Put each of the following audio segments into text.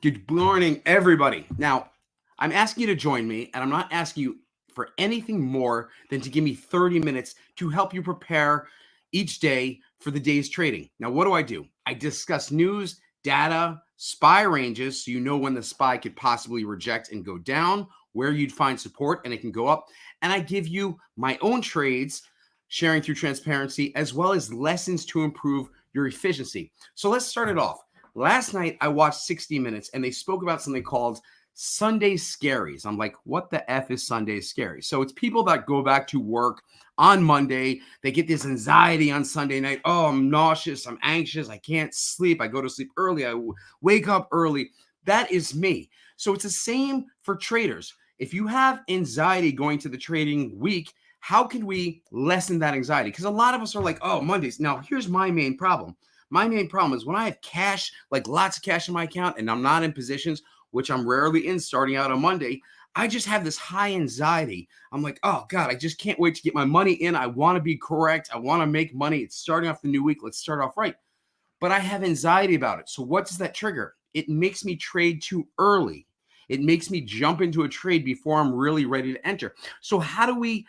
Good morning, everybody. Now, I'm asking you to join me, and I'm not asking you for anything more than to give me 30 minutes to help you prepare each day for the day's trading. Now, what do? I discuss news, data, SPY ranges, so you know when the SPY could possibly reject and go down, where you'd find support, and it can go up. And I give you my own trades, sharing through transparency, as well as lessons to improve your efficiency. So let's start it off. Last night, I watched 60 Minutes, and they spoke about something called Sunday Scaries. I'm like, what the F is Sunday Scary? So it's people that go back to work on Monday. They get this anxiety on Sunday night. Oh, I'm nauseous. I'm anxious. I can't sleep. I go to sleep early. I wake up early. That is me. So it's the same for traders. If you have anxiety going to the trading week, how can we lessen that anxiety? Because a lot of us are like, oh, Mondays. Now, here's my main problem. My main problem is when I have cash, like lots of cash in my account, and I'm not in positions, which I'm rarely in starting out on Monday, I just have this high anxiety. I'm like, oh God, I just can't wait to get my money in. I want to be correct. I want to make money. It's starting off the new week. Let's start off right. But I have anxiety about it. So what does that trigger? It makes me trade too early. It makes me jump into a trade before I'm really ready to enter. So how do we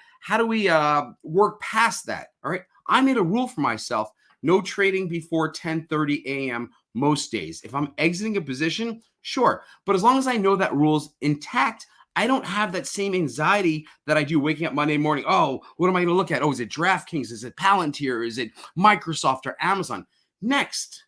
work past that? All right. I made a rule for myself. No trading before 10:30 a.m. most days. If I'm exiting a position, sure. But as long as I know that rule's intact, I don't have that same anxiety that I do waking up Monday morning. Oh, what am I going to look at? Oh, is it DraftKings? Is it Palantir? Is it Microsoft or Amazon? Next,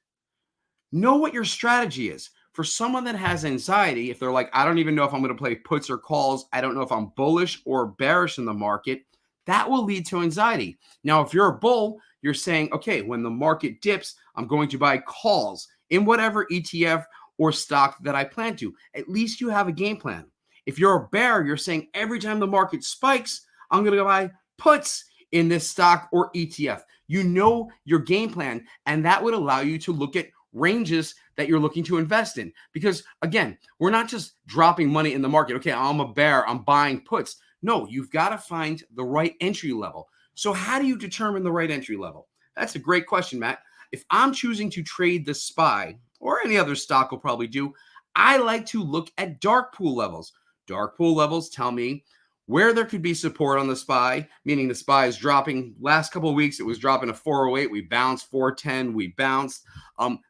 know what your strategy is. For someone that has anxiety, if they're like, I don't even know if I'm going to play puts or calls, I don't know if I'm bullish or bearish in the market, that will lead to anxiety. Now, if you're a bull, you're saying, okay, when the market dips, I'm going to buy calls in whatever ETF or stock that I plan to. At least you have a game plan. If you're a bear, you're saying every time the market spikes, I'm going to go buy puts in this stock or ETF. You know your game plan, and that would allow you to look at ranges that you're looking to invest in. Because again, we're not just dropping money in the market. Okay, I'm a bear, I'm buying puts. No, you've got to find the right entry level. So how do you determine the right entry level? That's a great question, Matt. If I'm choosing to trade the SPY or any other stock will probably do, I like to look at dark pool levels. Dark pool levels tell me where there could be support on the SPY, meaning the SPY is dropping. Last couple of weeks, it was dropping to 408. We bounced 410. We bounced.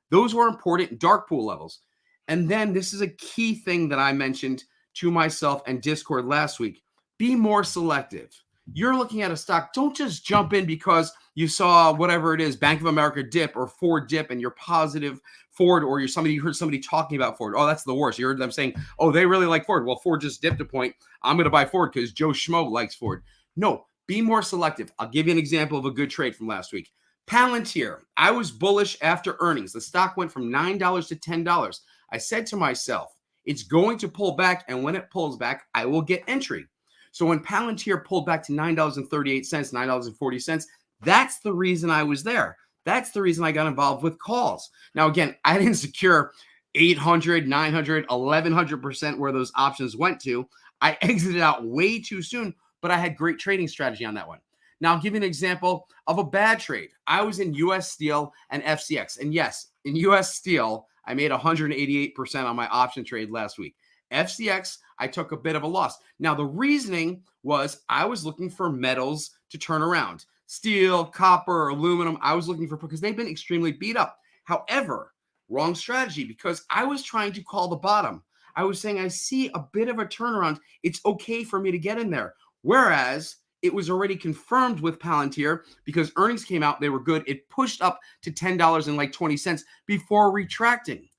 Those were important dark pool levels. And then this is a key thing that I mentioned to myself and Discord last week. Be more selective. You're looking at a stock. Don't just jump in because you saw whatever it is, Bank of America dip or Ford dip, and you're positive Ford, or you heard somebody talking about Ford. Oh, that's the worst. You heard them saying, oh, they really like Ford. Well, Ford just dipped a point. I'm going to buy Ford because Joe Schmo likes Ford. No, be more selective. I'll give you an example of a good trade from last week. Palantir. I was bullish after earnings. The stock went from $9 to $10. I said to myself, it's going to pull back, and when it pulls back, I will get entry. So when Palantir pulled back to $9.38, $9.40, that's the reason I was there. That's the reason I got involved with calls. Now, again, I didn't secure 800, 900, 1100% where those options went to. I exited out way too soon, but I had great trading strategy on that one. Now, I'll give you an example of a bad trade. I was in US Steel and FCX. And yes, in US Steel, I made 188% on my option trade last week. FCX, I took a bit of a loss. Now, the reasoning was I was looking for metals to turn around. Steel, copper, aluminum, I was looking for because they've been extremely beat up. However, wrong strategy because I was trying to call the bottom. I was saying I see a bit of a turnaround. It's okay for me to get in there. Whereas it was already confirmed with Palantir because earnings came out. They were good. It pushed up to $10.20 before retracting.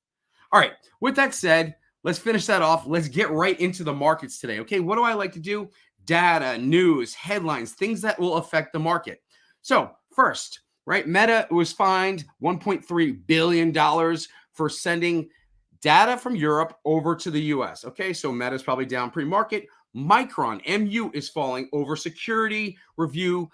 All right. With that said, let's finish that off. Let's get right into the markets today. Okay, what do I like to do? Data, news, headlines, things that will affect the market. So first, right, Meta was fined $1.3 billion for sending data from Europe over to the US. Okay, so Meta's probably down pre-market. Micron, MU, is falling over security review,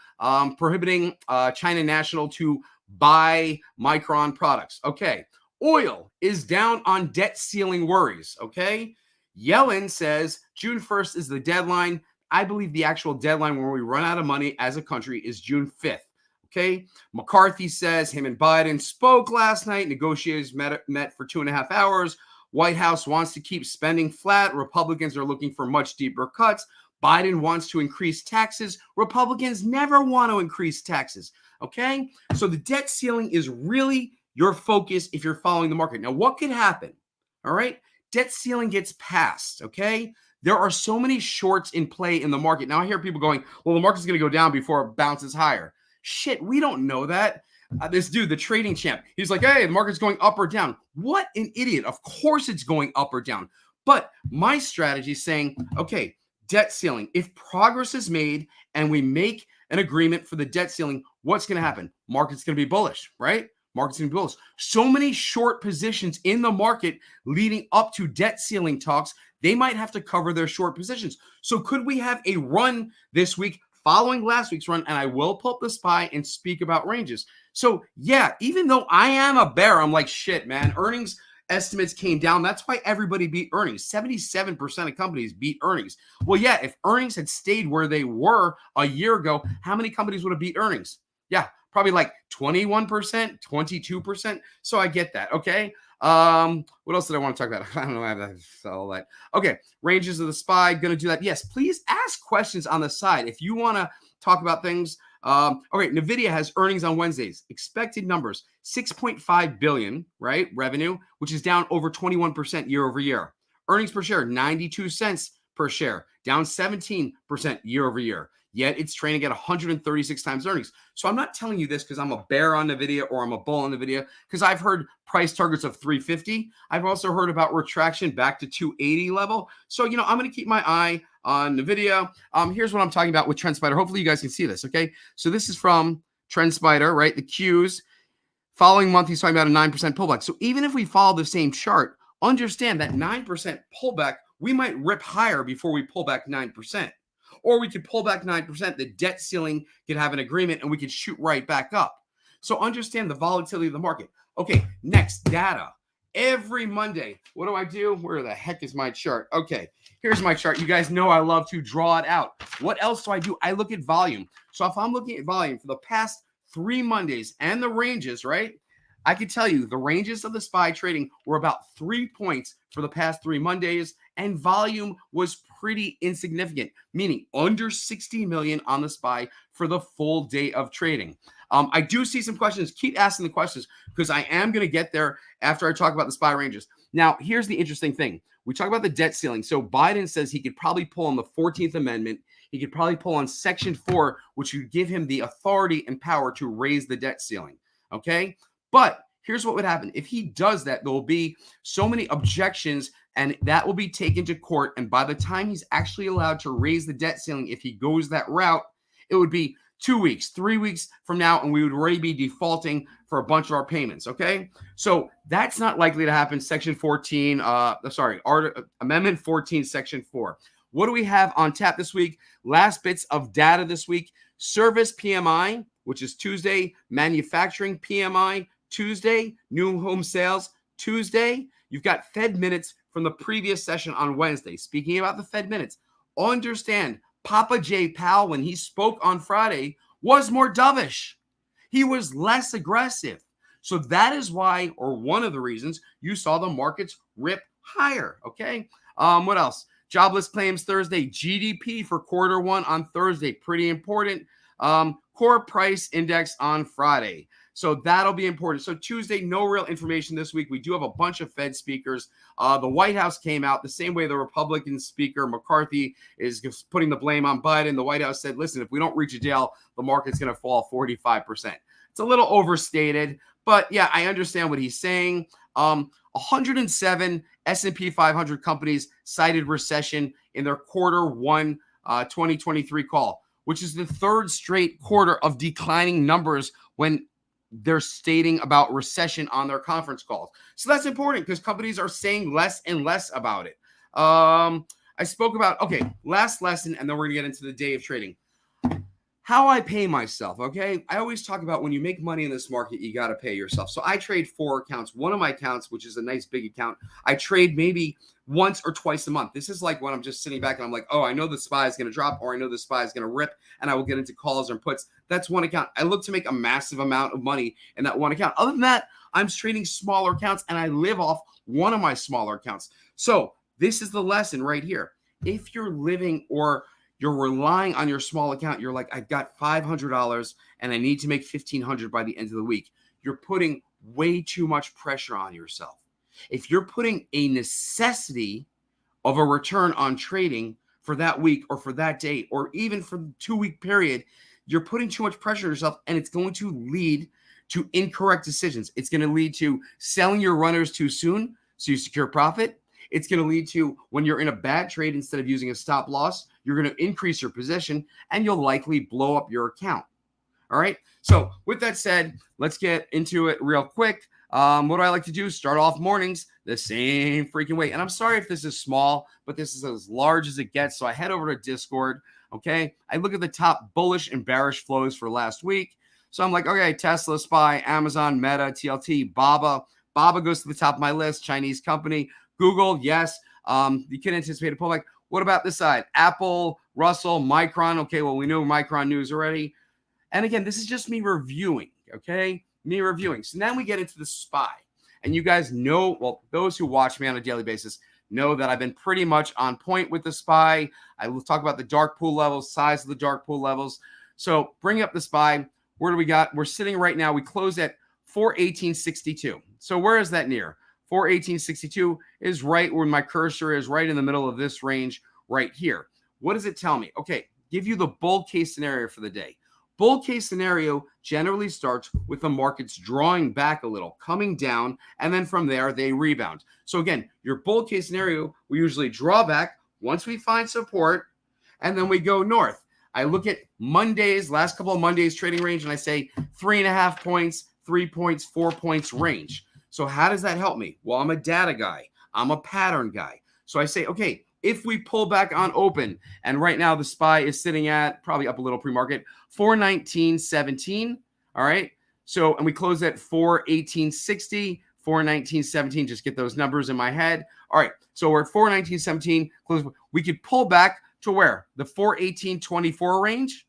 prohibiting China National to buy Micron products. Okay. Oil is down on debt ceiling worries, okay? Yellen says June 1st is the deadline. I believe the actual deadline when we run out of money as a country is June 5th, okay? McCarthy says him and Biden spoke last night. Negotiators met for 2.5 hours. White House wants to keep spending flat. Republicans are looking for much deeper cuts. Biden wants to increase taxes. Republicans never want to increase taxes. Okay? So the debt ceiling is really your focus if you're following the market. Now, what could happen? All right? Debt ceiling gets passed. Okay? There are so many shorts in play in the market. Now, I hear people going, well, the market's going to go down before it bounces higher. Shit, we don't know that. This dude, the trading champ, he's like, hey, the market's going up or down. What an idiot. Of course it's going up or down. But my strategy is saying, okay, debt ceiling. If progress is made and we make an agreement for the debt ceiling, what's going to happen? Market's going to be bullish, right? Market's going to be bullish. So many short positions in the market leading up to debt ceiling talks, they might have to cover their short positions. So could we have a run this week following last week's run? And I will pull up the SPY and speak about ranges. So yeah, even though I am a bear, I'm like, shit, man, earnings estimates came down. That's why everybody beat earnings. 77% of companies beat earnings. Well, yeah, if earnings had stayed where they were a year ago, how many companies would have beat earnings? Yeah, probably like 21%, 22%. So I get that. Okay. What else did I want to talk about? I don't know. I have all that. Okay. Ranges of the SPY. Going to do that. Yes. Please ask questions on the side. If you want to talk about things. Okay. NVIDIA has earnings on Wednesdays. Expected numbers, 6.5 billion, right? Revenue, which is down over 21% year over year. Earnings per share, 92 cents per share, down 17% year over year. Yet it's trading at 136 times earnings. So I'm not telling you this because I'm a bear on NVIDIA or I'm a bull on NVIDIA, because I've heard price targets of 350. I've also heard about retraction back to 280 level. So, I'm going to keep my eye on NVIDIA. Here's what I'm talking about with TrendSpider. Hopefully you guys can see this, okay? So this is from TrendSpider, right? The Qs. Following month, he's talking about a 9% pullback. So even if we follow the same chart, understand that 9% pullback, we might rip higher before we pull back 9%. Or we could pull back 9%, the debt ceiling could have an agreement, and we could shoot right back up. So understand the volatility of the market. Okay, next, data. Every Monday, what do I do? Where the heck is my chart? Okay, here's my chart. You guys know I love to draw it out. What else do? I look at volume. So if I'm looking at volume for the past 3 Mondays and the ranges, right? I can tell you the ranges of the SPY trading were about 3 points for the past 3 Mondays, and volume was pretty insignificant, meaning under 60 million on the SPY for the full day of trading. I do see some questions. Keep asking the questions because I am going to get there after I talk about the SPY ranges. Now, here's the interesting thing. We talk about the debt ceiling. So Biden says he could probably pull on the 14th Amendment. He could probably pull on Section 4, which would give him the authority and power to raise the debt ceiling. Okay? But here's what would happen. If he does that, there will be so many objections, and that will be taken to court. And by the time he's actually allowed to raise the debt ceiling, if he goes that route, it would be 2 weeks, 3 weeks from now, and we would already be defaulting for a bunch of our payments. Okay? So that's not likely to happen. Section 14, Amendment 14, Section 4. What do we have on tap this week? Last bits of data this week. Service PMI, which is Tuesday. Manufacturing PMI, Tuesday. New home sales, Tuesday. You've got Fed minutes from the previous session on Wednesday. Speaking about the Fed minutes, understand Papa J. Powell, when he spoke on Friday, was more dovish. He was less aggressive. So that is why, or one of the reasons, you saw the markets rip higher. Okay. What else? Jobless claims Thursday. GDP for quarter 1 on Thursday. Pretty important. Core price index on Friday. So that'll be important. So Tuesday, no real information this week. We do have a bunch of Fed speakers. The White House came out the same way the Republican speaker, McCarthy, is putting the blame on Biden. The White House said, listen, if we don't reach a deal, the market's going to fall 45%. It's a little overstated, but yeah, I understand what he's saying. 107 S&P 500 companies cited recession in their quarter 1 2023 call, which is the third straight quarter of declining numbers when they're stating about recession on their conference calls. So that's important because companies are saying less and less about it. I spoke about, last lesson, and then we're going to get into the day of trading. How I pay myself, okay? I always talk about when you make money in this market, you got to pay yourself. So I trade 4 accounts. One of my accounts, which is a nice big account, I trade maybe once or twice a month. This is like when I'm just sitting back and I'm like, oh, I know the SPY is going to drop, or I know the SPY is going to rip, and I will get into calls or puts. That's one account. I look to make a massive amount of money in that one account. Other than that, I'm trading smaller accounts, and I live off one of my smaller accounts. So this is the lesson right here. If you're living or you're relying on your small account, you're like, I've got $500 and I need to make $1,500 by the end of the week. You're putting way too much pressure on yourself. If you're putting a necessity of a return on trading for that week or for that day or even for the 2-week period, you're putting too much pressure on yourself, and it's going to lead to incorrect decisions. It's going to lead to selling your runners too soon so you secure profit. It's going to lead to, when you're in a bad trade, instead of using a stop loss, you're going to increase your position and you'll likely blow up your account. All right. So with that said, let's get into it real quick. What do I like to do? Start off mornings the same freaking way. And I'm sorry if this is small, but this is as large as it gets. So I head over to Discord. Okay. I look at the top bullish and bearish flows for last week. So I'm like, okay, Tesla, SPY, Amazon, Meta, TLT, Baba. Baba goes to the top of my list. Chinese company. Google, yes. You can anticipate a pullback. What about this side? Apple, Russell, Micron. Okay, well, we know Micron news already. And again, this is just me reviewing, okay? Me reviewing. So now we get into the SPY. And you guys know, well, those who watch me on a daily basis know that I've been pretty much on point with the SPY. I will talk about the dark pool levels, size of the dark pool levels. So bring up the SPY. Where do we got? We're sitting right now. We closed at 418.62. So where is that near? 418.62 is right where my cursor is, right in the middle of this range right here. What does it tell me? Okay, give you the bull case scenario for the day. Bull case scenario generally starts with the markets drawing back a little, coming down, and then from there they rebound. So again, your bull case scenario, we usually draw back once we find support, and then we go north. I look at Mondays, last couple of Mondays trading range, and I say 3.5 points, 3 points, 4 points range. So how does that help me? Well, I'm a data guy. I'm a pattern guy. So I say, okay, if we pull back on open, and right now the SPY is sitting at, probably up a little pre-market, 419.17, all right? So, and we close at 418.60, 419.17, just get those numbers in my head. All right, so we're at 419.17, close. We could pull back to where? The 418.24 range,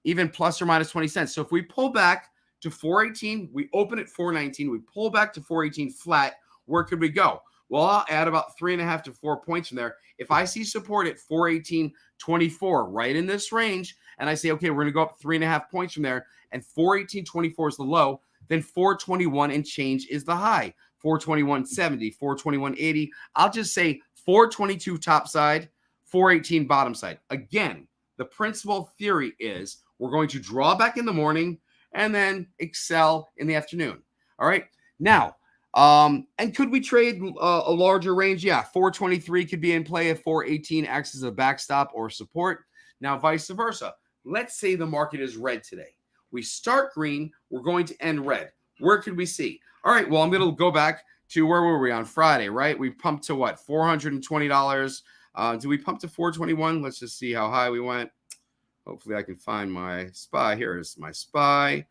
even plus or minus 20 cents. So if we pull back to 418, we open at 419, we pull back to 418 flat, where could we go? Well, I'll add about 3.5 to 4 points from there. If I see support at 418.24, right in this range, and I say, okay, we're going to go up 3.5 points from there, and 418.24 is the low, then 421 and change is the high. 421.70, 421.80. I'll just say 422 top side, 418 bottom side. Again, the principal theory is we're going to draw back in the morning and then excel in the afternoon. All right. Now, and could we trade a larger range? Yeah, 423 could be in play if 418 acts as a backstop or support. Now, vice versa. Let's say the market is red today. We start green. We're going to end red. Where could we see? All right, well, I'm going to go back to where were we on Friday, right? We pumped to what? $420. Did we pump to 421? Let's just see how high we went. Hopefully I can find my SPY. Here is my SPY.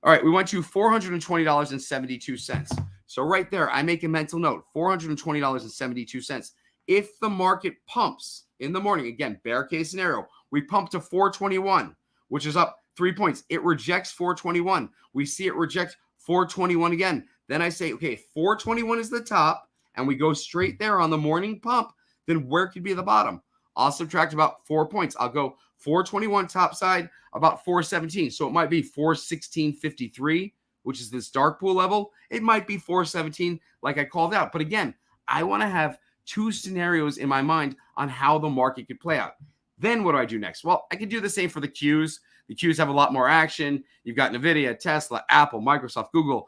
All right, we went to $420.72. So right there, I make a mental note, $420.72. If the market pumps in the morning, again, bear case scenario, we pump to 421, which is up 3 points. It rejects 421. We see it reject 421 again. Then I say, okay, 421 is the top, and we go straight there on the morning pump, then where could be the bottom? I'll subtract about 4 points. I'll go 421 top side, about 417. So it might be 416.53, which is this dark pool level. It might be 417, like I called out. But again, I want to have two scenarios in my mind on how the market could play out. Then what do I do next? Well, I could do the same for the Qs. The Qs have a lot more action. You've got NVIDIA, Tesla, Apple, Microsoft, Google.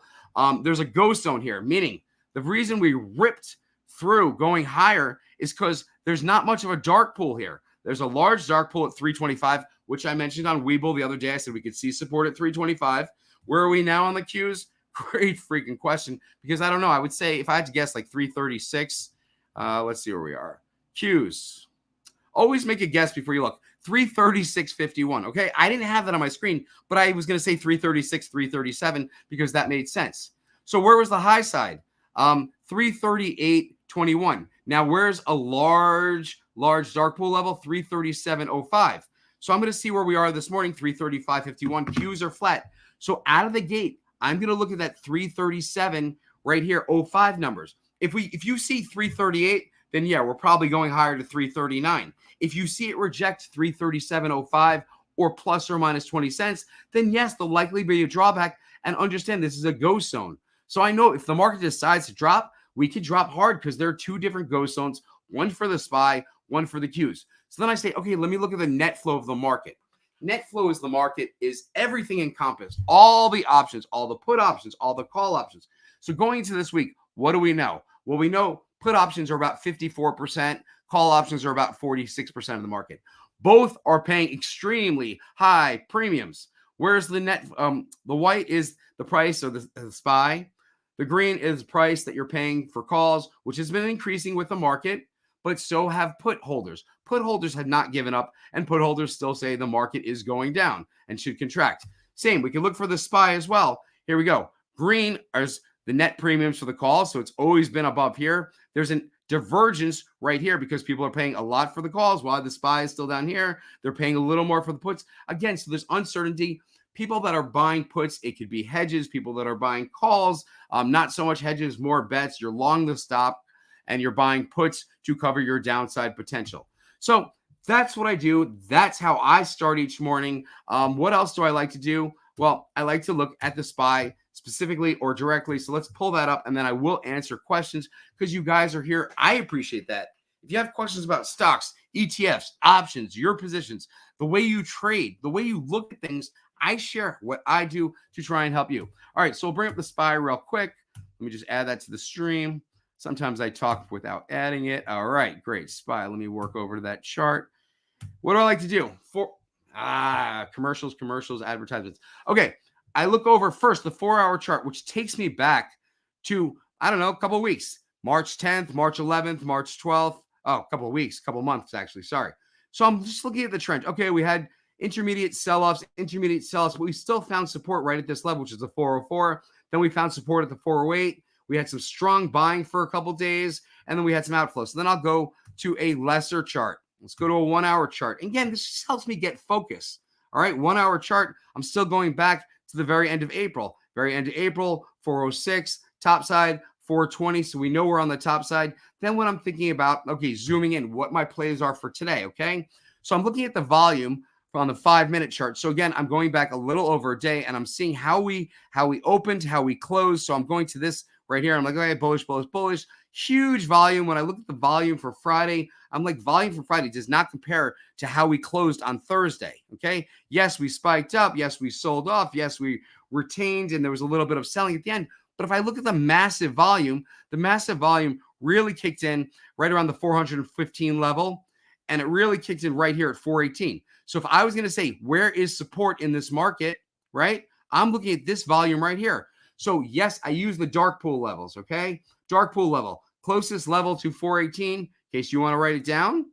There's a ghost zone here, meaning the reason we ripped through going higher is because there's not much of a dark pool here. There's a large dark pool at 325, which I mentioned on Webull the other day. I said we could see support at 325. Where are we now on the Qs? Great freaking question, because I don't know. I would say if I had to guess, like 336. Let's see where we are. Qs. Always make a guess before you look. 336.51. Okay, I didn't have that on my screen, but I was going to say 336, 337 because that made sense. So where was the high side? 338.21. Now where's a large dark pool level? 337.05. So I'm going to see where we are this morning. 335.51. Qs are flat. So out of the gate, I'm going to look at that 337 right here, 05 numbers. If you see 338, then yeah, we're probably going higher to 339. If you see it reject 337.05 or plus or minus 20 cents, then yes, there'll likely be a drawback. And understand this is a ghost zone. So I know if the market decides to drop, we could drop hard because there are two different ghost zones, one for the SPY, one for the Qs. So then I say, okay, let me look at the net flow of the market. Net flow is the market is everything encompassed, all the options, all the put options, all the call options. So going into this week, what do we know? Well, we know put options are about 54%, call options are about 46% of the market. Both are paying extremely high premiums. Whereas the net, the white is the price of the SPY. The green is the price that you're paying for calls, which has been increasing with the market, but so have put holders. Put holders had not given up, and put holders still say the market is going down and should contract. Same, we can look for the SPY as well. Here we go. Green is the net premiums for the calls, so it's always been above here. There's a divergence right here because people are paying a lot for the calls while the SPY is still down here. They're paying a little more for the puts. Again, so there's uncertainty. People that are buying puts, it could be hedges. People that are buying calls, not so much hedges, more bets. You're long the stop, and you're buying puts to cover your downside potential. So that's what I do. That's how I start each morning. What else do I like to do? Well, I like to look at the SPY specifically or directly. So let's pull that up, and then I will answer questions because you guys are here. I appreciate that. If you have questions about stocks, ETFs, options, your positions, the way you trade, the way you look at things, I share what I do to try and help you. All right, so we'll bring up the SPY real quick. Let me just add that to the stream. Sometimes I talk without adding it. All right, great. SPY. Let me work over to that chart. What do I like to do? Commercials, advertisements. Okay, I look over first the 4-hour chart, which takes me back to, I don't know, a couple of weeks. March 10th, March 11th, March 12th. Oh, a couple of weeks, a couple of months, actually. Sorry. So I'm just looking at the trend. Okay, we had intermediate sell-offs, but we still found support right at this level, which is the 404. Then we found support at the 408. We had some strong buying for a couple of days, and then we had some outflow. So then I'll go to a lesser chart. Let's go to a 1-hour chart. Again, this just helps me get focus. All right, 1-hour chart. I'm still going back to the very end of April. 406, top side, 420. So we know we're on the top side. Then when I'm thinking about, okay, zooming in, what my plays are for today, okay? So I'm looking at the volume on the 5-minute chart. So again, I'm going back a little over a day, and I'm seeing how we opened, how we closed. So I'm going to this right here. I'm like, okay, bullish. Huge volume. When I look at the volume for Friday, I'm like, volume for Friday does not compare to how we closed on Thursday. Okay. Yes, we spiked up. Yes, we sold off. Yes, we retained, and there was a little bit of selling at the end. But if I look at the massive volume really kicked in right around the 415 level, and it really kicked in right here at 418. So if I was going to say, where is support in this market, right? I'm looking at this volume right here. So yes, I use the dark pool levels, okay? Dark pool level, closest level to 418, in case you want to write it down.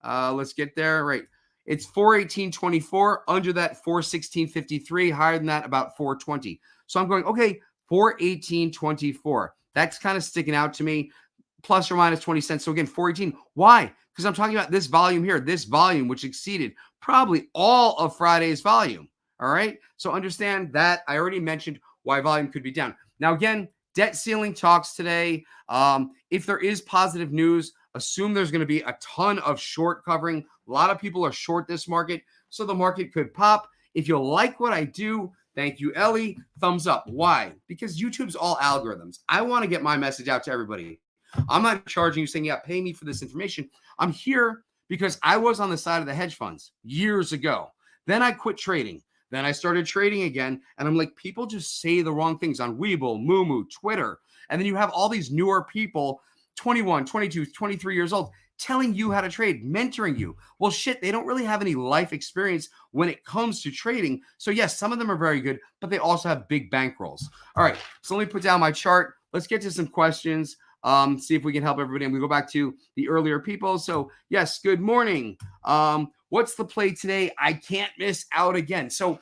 Let's get there, right? It's 418.24, under that 416.53, higher than that about 420. So I'm going, okay, 418.24. That's kind of sticking out to me, plus or minus 20 cents. So again, 418. Why? Because I'm talking about this volume here, this volume, which exceeded probably all of Friday's volume. All right. So understand that I already mentioned why volume could be down. Now, again, debt ceiling talks today. If there is positive news, assume there's going to be a ton of short covering. A lot of people are short this market, so the market could pop. If you like what I do, thank you, Ellie. Thumbs up. Why? Because YouTube's all algorithms. I want to get my message out to everybody. I'm not charging you saying, yeah, pay me for this information. I'm here because I was on the side of the hedge funds years ago. Then I quit trading. Then I started trading again. And I'm like, people just say the wrong things on Webull, moomoo, Twitter. And then you have all these newer people, 21, 22, 23 years old, telling you how to trade, mentoring you. Well, shit, they don't really have any life experience when it comes to trading. So yes, some of them are very good, but they also have big bankrolls. All right, so let me put down my chart. Let's get to some questions. See if we can help everybody. And we go back to the earlier people. So yes, good morning. What's the play today? I can't miss out again. So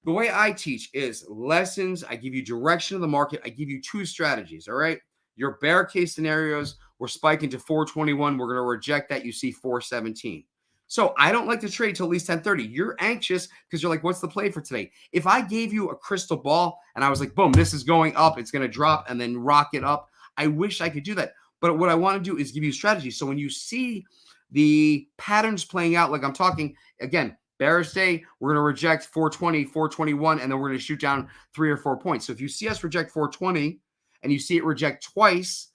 the way I teach is lessons. I give you direction of the market. I give you two strategies. All right. Your bear case scenarios, we're spiking to 421. We're going to reject that. You see 417. So I don't like to trade till at least 10:30. You're anxious because you're like, what's the play for today? If I gave you a crystal ball and I was like, boom, this is going up, it's going to drop and then rocket up, I wish I could do that. But what I want to do is give you strategy. So when you see the patterns playing out, like I'm talking again, bearish day, we're going to reject 420, 421, and then we're going to shoot down 3 or 4 points. So if you see us reject 420 and you see it reject twice,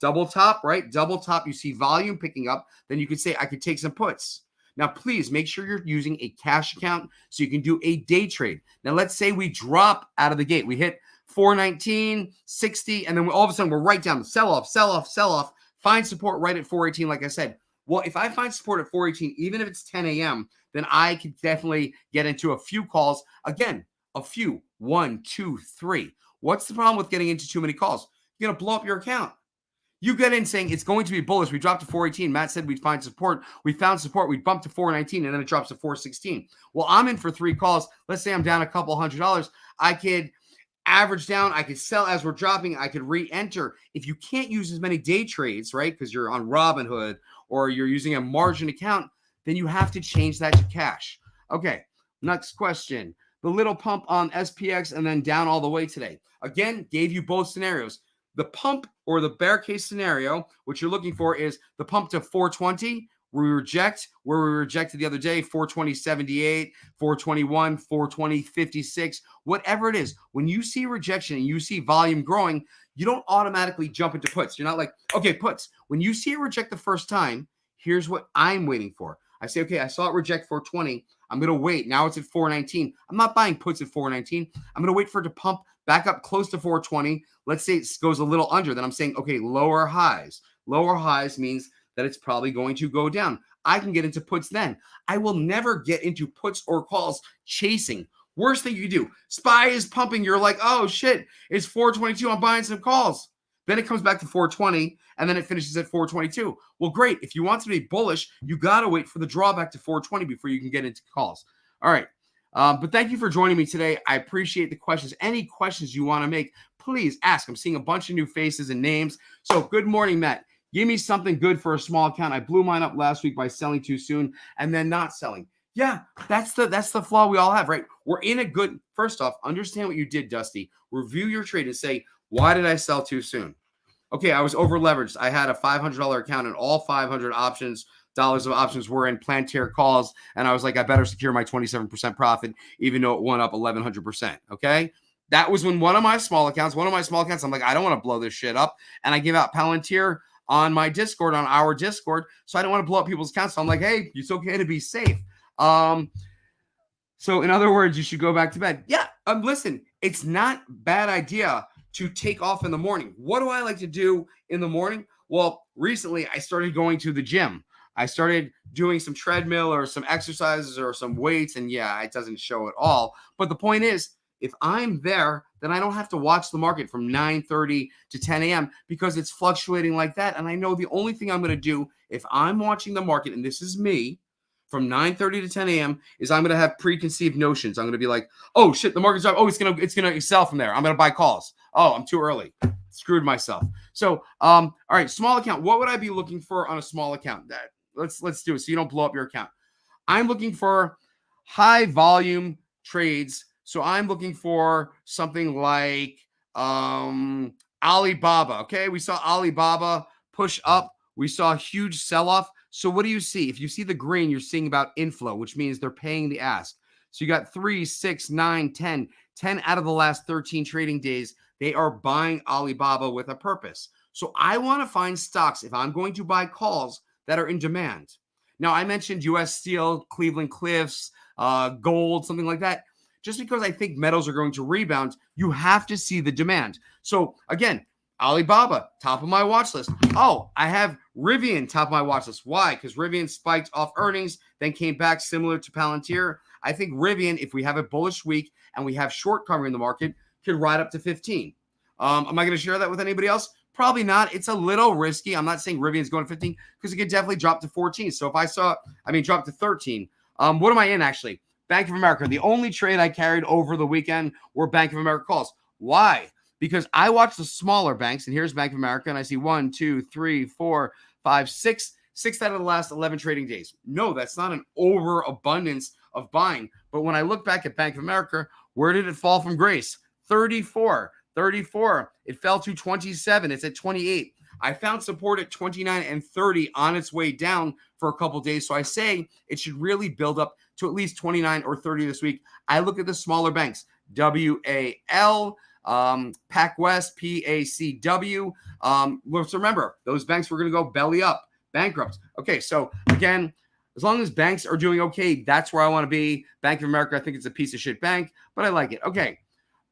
double top, right? Double top, you see volume picking up, then you could say, I could take some puts. Now, please make sure you're using a cash account so you can do a day trade. Now, let's say we drop out of the gate. We hit 419, 60, and then all of a sudden we're right down. Sell off, sell off, sell off. Find support right at 418, like I said. Well, if I find support at 418, even if it's 10 a.m., then I could definitely get into a few calls. Again, a few. 1, 2, 3. What's the problem with getting into too many calls? You're going to blow up your account. You get in saying it's going to be bullish. We dropped to 418. Matt said we'd find support. We found support. We bumped to 419, and then it drops to 416. Well, I'm in for 3 calls. Let's say I'm down a couple $100. I could average down. I could sell as we're dropping. I could re-enter. If you can't use as many day trades, right, because you're on Robinhood or you're using a margin account, then you have to change that to cash. Okay, next question. The little pump on SPX and then down all the way today. Again, gave you both scenarios. The pump or the bear case scenario, what you're looking for is the pump to 420, where we rejected the other day, 420.78, 421, 420.56, whatever it is. When you see rejection and you see volume growing, you don't automatically jump into puts. You're not like, okay, puts. When you see it reject the first time, here's what I'm waiting for. I say, okay, I saw it reject 420. I'm going to wait. Now it's at 419. I'm not buying puts at 419. I'm going to wait for it to pump back up close to 420. Let's say it goes a little under. Then I'm saying, okay, lower highs. Lower highs means that it's probably going to go down. I can get into puts then. I will never get into puts or calls chasing. Worst thing you can do. SPY is pumping. You're like, oh, shit, it's 422. I'm buying some calls. Then it comes back to 420, and then it finishes at 422. Well, great. If you want to be bullish, you got to wait for the drawback to 420 before you can get into calls. All right. But thank you for joining me today. I appreciate the questions. Any questions you want to make, please ask. I'm seeing a bunch of new faces and names. So good morning, Matt. Give me something good for a small account. I blew mine up last week by selling too soon and then not selling. Yeah, that's the flaw we all have, right? We're in a good, first off, understand what you did, Dusty. Review your trade and say, why did I sell too soon? Okay, I was over leveraged. I had a $500 account and all 500 dollars of options were in Plantier calls. And I was like, I better secure my 27% profit, even though it went up 1,100%. Okay. That was when one of my small accounts, I'm like, I don't want to blow this shit up. And I give out Palantir on my Discord, on our Discord. So I don't want to blow up people's accounts. So I'm like, hey, it's okay to be safe. So in other words, you should go back to bed. Yeah. Listen, it's not a bad idea to take off in the morning. What do I like to do in the morning? Well, recently I started going to the gym. I started doing some treadmill or some exercises or some weights. And yeah, it doesn't show at all. But the point is, if I'm there, then I don't have to watch the market from 9:30 to 10 a.m. because it's fluctuating like that. And I know the only thing I'm going to do if I'm watching the market, and this is me, from 9:30 to 10 a.m. is I'm going to have preconceived notions. I'm going to be like, oh shit, the market's up. Oh, it's going to sell from there. I'm going to buy calls. Oh, I'm too early. Screwed myself. So, all right, small account. What would I be looking for on a small account? Let's do it so you don't blow up your account. I'm looking for high volume trades. So I'm looking for something like Alibaba. Okay, we saw Alibaba push up. We saw a huge sell-off. So what do you see? If you see the green, you're seeing about inflow, which means they're paying the ask. So you got 3, 6, 9, 10 out of the last 13 trading days. They are buying Alibaba with a purpose. So I want to find stocks, if I'm going to buy calls, that are in demand. Now, I mentioned U.S. Steel, Cleveland Cliffs, gold, something like that. Just because I think metals are going to rebound, you have to see the demand. So again, Alibaba, top of my watch list. Oh, I have Rivian, top of my watch list. Why? Because Rivian spiked off earnings, then came back similar to Palantir. I think Rivian, if we have a bullish week and we have short covering in the market, could ride up to 15. Am I going to share that with anybody else? Probably not. It's a little risky. I'm not saying Rivian's going to 15 because it could definitely drop to 14. So if I saw, drop to 13. What am I in actually? Bank of America. The only trade I carried over the weekend were Bank of America calls. Why? Because I watch the smaller banks, and here's Bank of America, and I see 1, 2, 3, 4, 5, 6 6 out of the last 11 trading days. No, that's not an overabundance of buying. But when I look back at Bank of America, where did it fall from grace? 34. It fell to 27. It's at 28. I found support at 29 and 30 on its way down for a couple days. So I say it should really build up to at least 29 or 30 this week. I look at the smaller banks, WAL, PacWest, PACW. Let's remember, those banks were going to go belly up, bankrupt. Okay, so again, as long as banks are doing okay, that's where I want to be. Bank of America, I think it's a piece of shit bank, but I like it. Okay.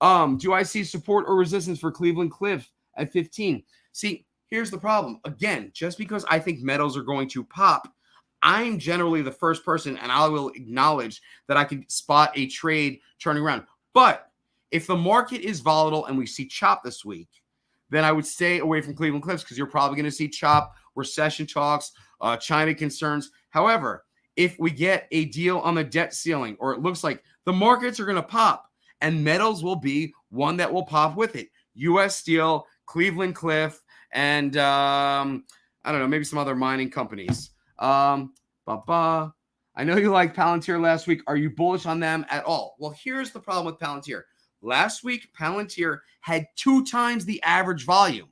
Do I see support or resistance for Cleveland Cliff at 15? See, here's the problem. Again, just because I think metals are going to pop, I'm generally the first person, and I will acknowledge that I can spot a trade turning around. But if the market is volatile and we see chop this week, then I would stay away from Cleveland Cliffs because you're probably going to see chop, recession talks, China concerns. However, if we get a deal on the debt ceiling, or it looks like the markets are going to pop, and metals will be one that will pop with it. U.S. Steel, Cleveland Cliff, and I don't know, maybe some other mining companies. I know you liked Palantir last week. Are you bullish on them at all? Well, here's the problem with Palantir. Last week, Palantir had 2 times the average volume.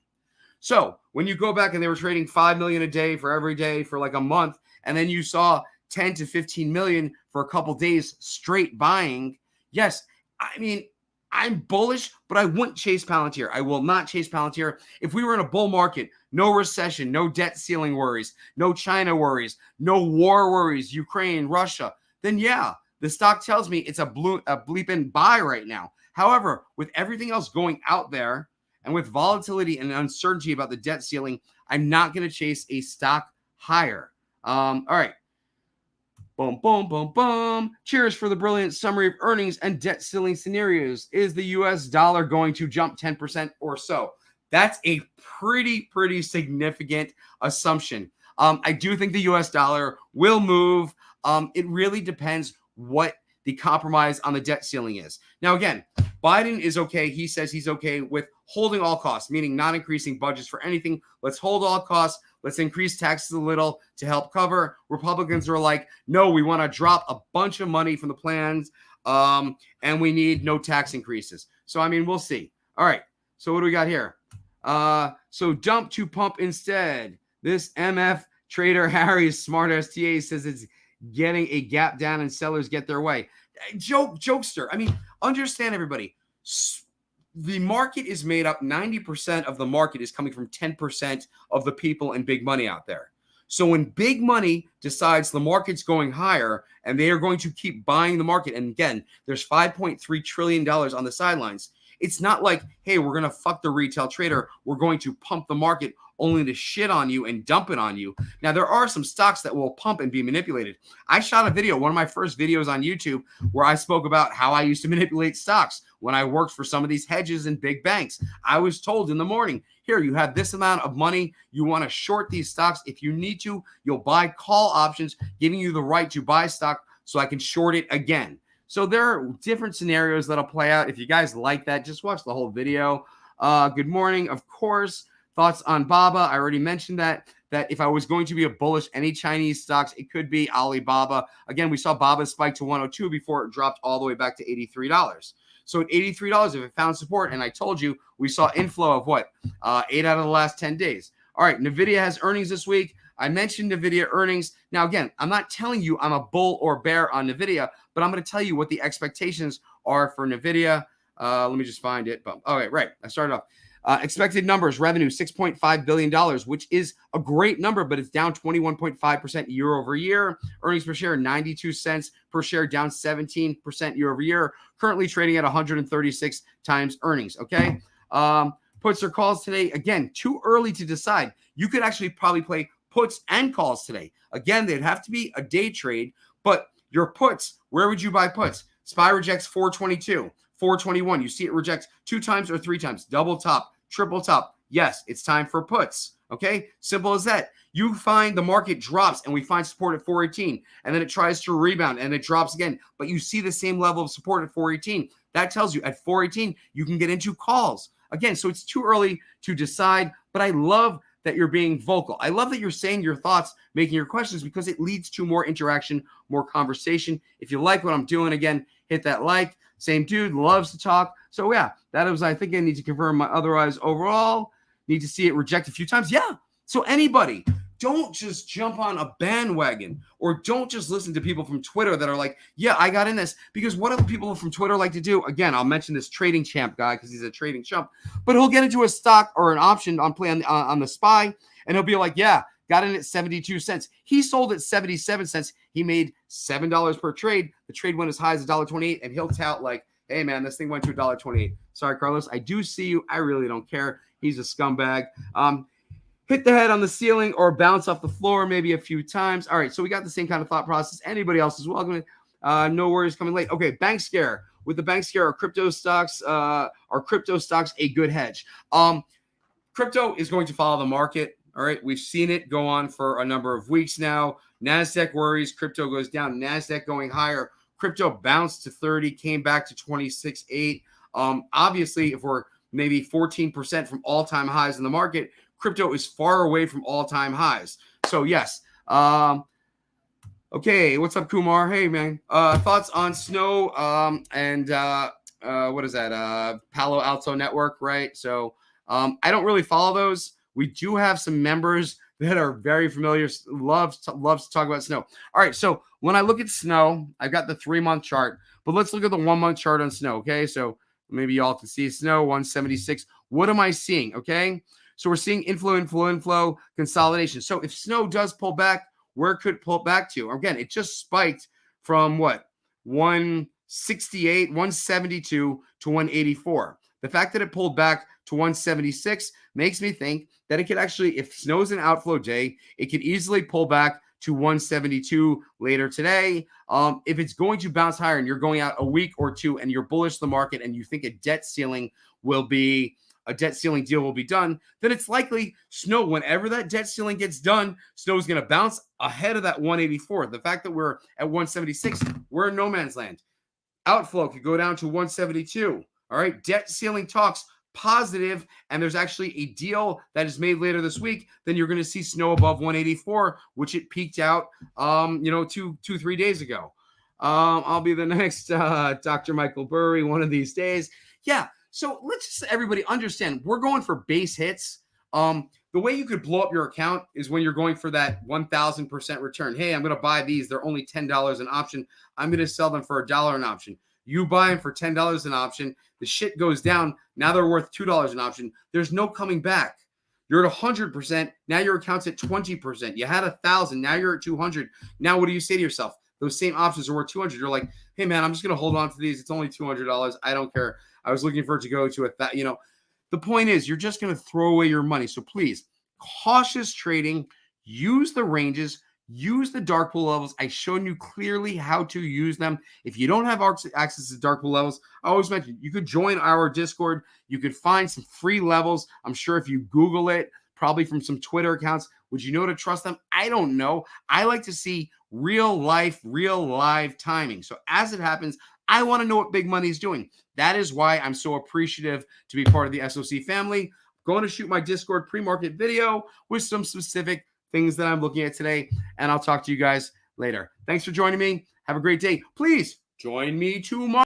So when you go back and they were trading 5 million a day for every day for like a month, and then you saw 10 to 15 million for a couple days straight buying, yes, I mean, I'm bullish, but I wouldn't chase Palantir. I will not chase Palantir. If we were in a bull market, no recession, no debt ceiling worries, no China worries, no war worries, Ukraine, Russia, then yeah, the stock tells me it's a bleeping buy right now. However, with everything else going out there and with volatility and uncertainty about the debt ceiling, I'm not going to chase a stock higher. All right. Boom, boom, boom, boom. Cheers for the brilliant summary of earnings and debt ceiling scenarios. Is the US dollar going to jump 10% or so? That's a pretty significant assumption. I do think the US dollar will move. It really depends what the compromise on the debt ceiling is. Now, again, Biden is okay. He says he's okay with holding all costs, meaning not increasing budgets for anything. Let's hold all costs. Let's increase taxes a little to help cover. Republicans are like, no, we want to drop a bunch of money from the plans, and we need no tax increases. So, I mean, we'll see. All right. So what do we got here? So dump to pump instead. This MF trader Harry's smart STA says it's getting a gap down and sellers get their way. Jokester. I mean, understand, everybody. The market is made up, 90% of the market is coming from 10% of the people in big money out there. So when big money decides the market's going higher and they are going to keep buying the market, and again, there's $5.3 trillion on the sidelines, it's not like, hey, we're going to fuck the retail trader. We're going to pump the market only to shit on you and dump it on you. Now, there are some stocks that will pump and be manipulated. I shot a video, one of my first videos on YouTube, where I spoke about how I used to manipulate stocks when I worked for some of these hedges and big banks. I was told in the morning, here, you have this amount of money. You want to short these stocks. If you need to, you'll buy call options, giving you the right to buy stock so I can short it again. So there are different scenarios that'll play out. If you guys like that, just watch the whole video. Good morning, of course. Thoughts on Baba? I already mentioned that if I was going to be a bullish any Chinese stocks, it could be Alibaba. Again, we saw Baba spike to 102 before it dropped all the way back to $83. So at $83, if it found support, and I told you we saw inflow of what? 8 out of the last 10 days. All right, NVIDIA has earnings this week. I mentioned NVIDIA earnings. Now, again, I'm not telling you I'm a bull or bear on NVIDIA, but I'm going to tell you what the expectations are for NVIDIA. Let me just find it. All right. I started off. Expected numbers, revenue, $6.5 billion, which is a great number, but it's down 21.5% year over year. Earnings per share, 92 cents per share, down 17% year over year. Currently trading at 136 times earnings, okay? Puts or calls today, again, too early to decide. You could actually probably play puts and calls today. Again, they'd have to be a day trade, but your puts, where would you buy puts? SPY rejects 422, 421. You see it rejects 2 times or 3 times, double top, triple top. Yes, it's time for puts. Okay, simple as that. You find the market drops and we find support at 418, and then it tries to rebound and it drops again, but you see the same level of support at 418. That tells you at 418 you can get into calls again. So it's too early to decide, but I love that you're being vocal. I love that you're saying your thoughts, making your questions, because it leads to more interaction, more conversation. If you like what I'm doing, again, hit that like. Same dude, loves to talk. So yeah, that was, I think I need to confirm my otherwise overall. Need to see it reject a few times. Yeah. So anybody, don't just jump on a bandwagon, or don't just listen to people from Twitter that are like, yeah, I got in this. Because what do people from Twitter like to do? Again, I'll mention this trading champ guy because he's a trading chump, but he'll get into a stock or an option on play on the SPY, and he'll be like, yeah, got in at 72 cents. He sold at 77 cents. He made $7 per trade. The trade went as high as $1.28, and he'll tout like, hey, man, this thing went to $1.28. Sorry, Carlos, I do see you. I really don't care. He's a scumbag. Hit the head on the ceiling or bounce off the floor maybe a few times. All right, so we got the same kind of thought process. Anybody else is welcome. No worries coming late. Okay, bank scare. With the bank scare, are crypto stocks a good hedge? Crypto is going to follow the market. All right, we've seen it go on for a number of weeks now. NASDAQ worries, crypto goes down. NASDAQ going higher. Crypto bounced to 30, came back to 26.8. Obviously, if we're maybe 14% from all-time highs in the market, crypto is far away from all-time highs. So yes. Okay, what's up, Kumar? Hey, man. Thoughts on Snow and what is that? Palo Alto Network, right? So I don't really follow those. We do have some members that are very familiar, loves to talk about Snow. All right, so when I look at Snow, I've got the 3-month chart, but let's look at the 1-month chart on Snow, okay? So maybe y'all can see Snow, 176. What am I seeing, okay? So we're seeing inflow, consolidation. So if Snow does pull back, where could it pull back to? Again, it just spiked from what? 168, 172 to 184. The fact that it pulled back to 176 makes me think that it could actually, if Snow's an outflow day, it could easily pull back to 172 later today. If it's going to bounce higher and you're going out a week or two and you're bullish the market and you think a debt ceiling deal will be done, then it's likely Snow, whenever that debt ceiling gets done, Snow is going to bounce ahead of that 184. The fact that we're at 176, we're in no man's land. Outflow could go down to 172. All right, debt ceiling talks positive, and there's actually a deal that is made later this week, then you're going to see Snow above 184, which it peaked out, 2-3 days ago. I'll be the next Dr. Michael Burry one of these days. Yeah. So let's just everybody understand, we're going for base hits. The way you could blow up your account is when you're going for that 1,000% return. Hey, I'm going to buy these. They're only $10 an option. I'm going to sell them for $1 an option. You buy them for $10 an option. The shit goes down. Now they're worth $2 an option. There's no coming back. You're at 100%. Now your account's at 20%. You had 1,000. Now you're at 200. Now what do you say to yourself? Those same options are worth 200. You're like, hey, man, I'm just going to hold on to these. It's only $200. I don't care. I was looking for it to go to the point is you're just going to throw away your money. So please, cautious trading, use the ranges, use the dark pool levels. I've shown you clearly how to use them. If you don't have access to dark pool levels, I always mention you could join our Discord. You could find some free levels. I'm sure if you Google it, probably from some Twitter accounts, would you know to trust them? I don't know. I like to see real live timing. So as it happens, I want to know what big money is doing. That is why I'm so appreciative to be part of the SOC family. I'm going to shoot my Discord pre-market video with some specific things that I'm looking at today, and I'll talk to you guys later. Thanks for joining me. Have a great day. Please join me tomorrow.